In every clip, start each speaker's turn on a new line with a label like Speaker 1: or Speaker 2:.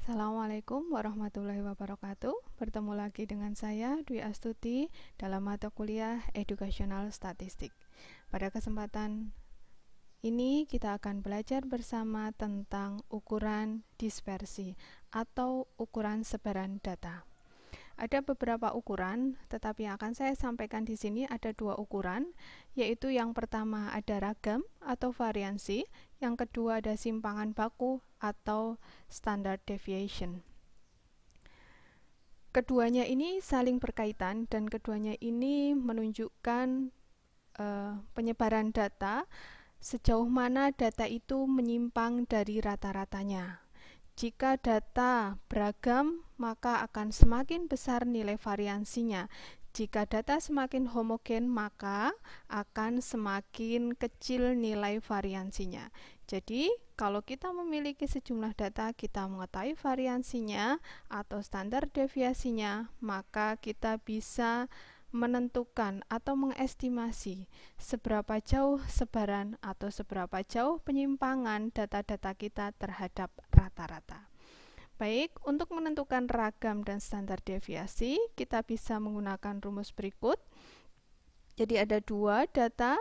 Speaker 1: Assalamualaikum warahmatullahi wabarakatuh. Bertemu lagi dengan saya Dwi Astuti dalam mata kuliah Educational Statistik. Pada kesempatan ini kita akan belajar bersama tentang ukuran dispersi atau ukuran sebaran data. Ada beberapa ukuran, tetapi yang akan saya sampaikan di sini ada dua ukuran, yaitu yang pertama ada ragam atau variansi, yang kedua ada simpangan baku atau standard deviation. Keduanya ini saling berkaitan dan keduanya ini menunjukkan penyebaran data, sejauh mana data itu menyimpang dari rata-ratanya. Jika data beragam, maka akan semakin besar nilai variansinya. Jika data semakin homogen, maka akan semakin kecil nilai variansinya. Jadi, kalau kita memiliki sejumlah data, kita mengetahui variansinya atau standar deviasinya, maka kita bisa menentukan atau mengestimasi seberapa jauh sebaran atau seberapa jauh penyimpangan data-data kita terhadap rata-rata. Baik, untuk menentukan ragam dan standar deviasi, kita bisa menggunakan rumus berikut. Jadi ada dua data,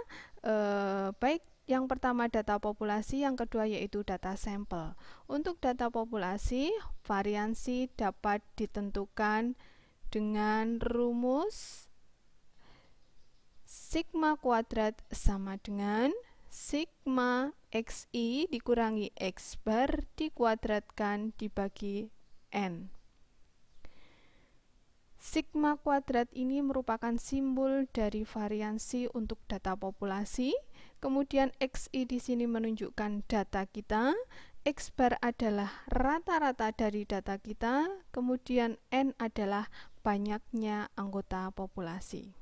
Speaker 1: baik yang pertama data populasi, yang kedua yaitu data sampel. Untuk data populasi, variansi dapat ditentukan dengan rumus sigma kuadrat sama dengan sigma xi dikurangi x bar dikuadratkan dibagi n. Sigma kuadrat ini merupakan simbol dari variansi untuk data populasi. Kemudian xi di sini menunjukkan data kita. X bar adalah rata-rata dari data kita. Kemudian n adalah banyaknya anggota populasi.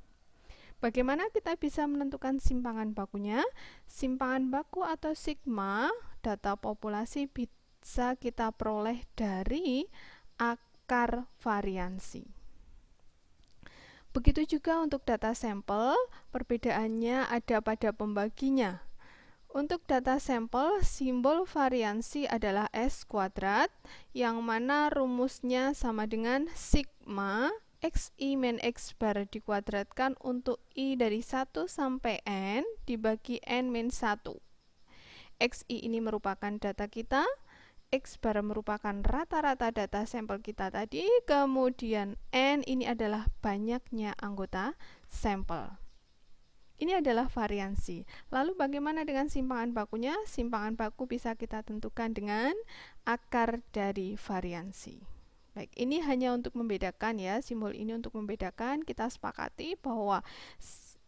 Speaker 1: Bagaimana kita bisa menentukan simpangan bakunya? Simpangan baku atau sigma data populasi bisa kita peroleh dari akar variansi. Begitu juga untuk data sampel, perbedaannya ada pada pembaginya. Untuk data sampel, simbol variansi adalah S kuadrat, yang mana rumusnya sama dengan sigma xi min x bar dikuadratkan untuk i dari 1 sampai n dibagi n min 1. Xi ini merupakan data kita, x bar merupakan rata-rata data sampel kita tadi, kemudian n ini adalah banyaknya anggota sampel. Ini adalah variansi. Lalu bagaimana dengan simpangan bakunya? Simpangan baku bisa kita tentukan dengan akar dari variansi. Baik, ini hanya untuk membedakan ya, simbol ini untuk membedakan. Kita sepakati bahwa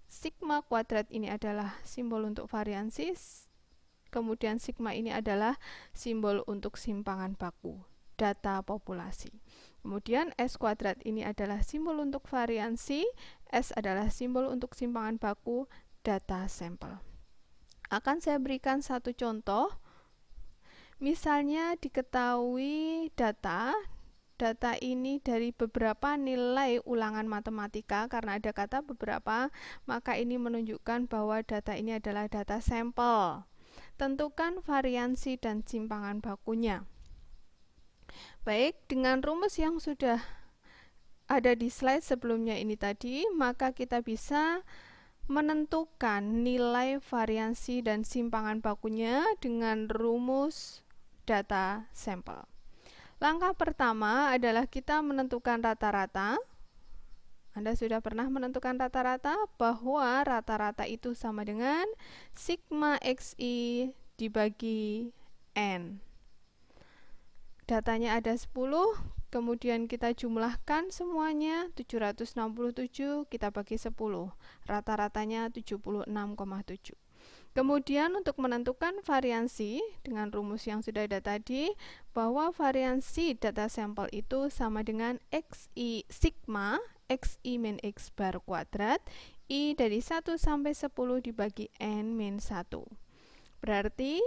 Speaker 1: sigma kuadrat ini adalah simbol untuk variansi, kemudian sigma ini adalah simbol untuk simpangan baku, data populasi. Kemudian S kuadrat ini adalah simbol untuk variansi, S adalah simbol untuk simpangan baku, data sampel. Akan saya berikan satu contoh. Misalnya diketahui data ini dari beberapa nilai ulangan matematika, karena ada kata beberapa, maka ini menunjukkan bahwa data ini adalah data sampel. Tentukan variansi dan simpangan bakunya. Baik, dengan rumus yang sudah ada di slide sebelumnya ini tadi, maka kita bisa menentukan nilai variansi dan simpangan bakunya dengan rumus data sampel. Langkah pertama adalah kita menentukan rata-rata. Anda sudah pernah menentukan rata-rata, bahwa rata-rata itu sama dengan sigma xi dibagi n. Datanya ada 10, kemudian kita jumlahkan semuanya, 767, kita bagi 10. Rata-ratanya 76,7. Kemudian untuk menentukan variansi dengan rumus yang sudah ada tadi, bahwa variansi data sampel itu sama dengan xi sigma xi min x bar kuadrat i dari 1 sampai 10 dibagi n min 1. Berarti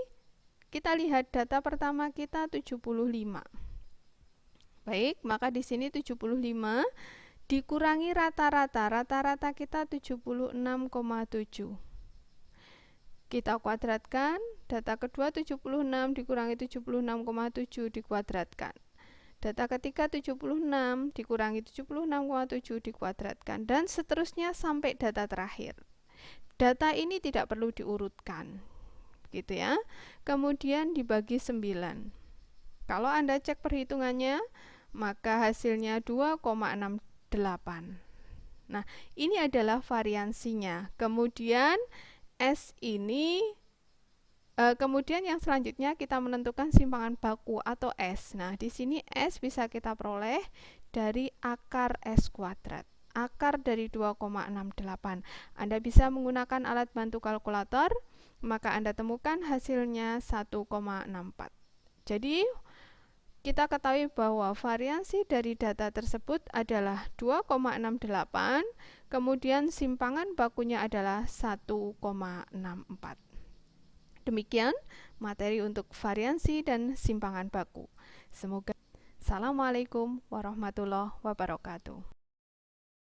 Speaker 1: kita lihat data pertama kita 75. Baik, maka di sini 75 dikurangi rata-rata. Rata-rata kita 76,7. Kita kuadratkan, data kedua 76 dikurangi 76,7 dikuadratkan. Data ketiga 76 dikurangi 76,7 dikuadratkan, dan seterusnya sampai data terakhir. Data ini tidak perlu diurutkan, gitu ya. Kemudian dibagi 9. Kalau Anda cek perhitungannya, maka hasilnya 2,68. Nah, ini adalah variansinya. Kemudian S ini kemudian yang selanjutnya kita menentukan simpangan baku atau S. Nah, di sini S bisa kita peroleh dari akar S kuadrat. Akar dari 2,68. Anda bisa menggunakan alat bantu kalkulator, maka Anda temukan hasilnya 1,64. Jadi, kita ketahui bahwa variansi dari data tersebut adalah 2,68, kemudian simpangan bakunya adalah 1,64. Demikian materi untuk variansi dan simpangan baku. Semoga. Assalamualaikum warahmatullahi wabarakatuh.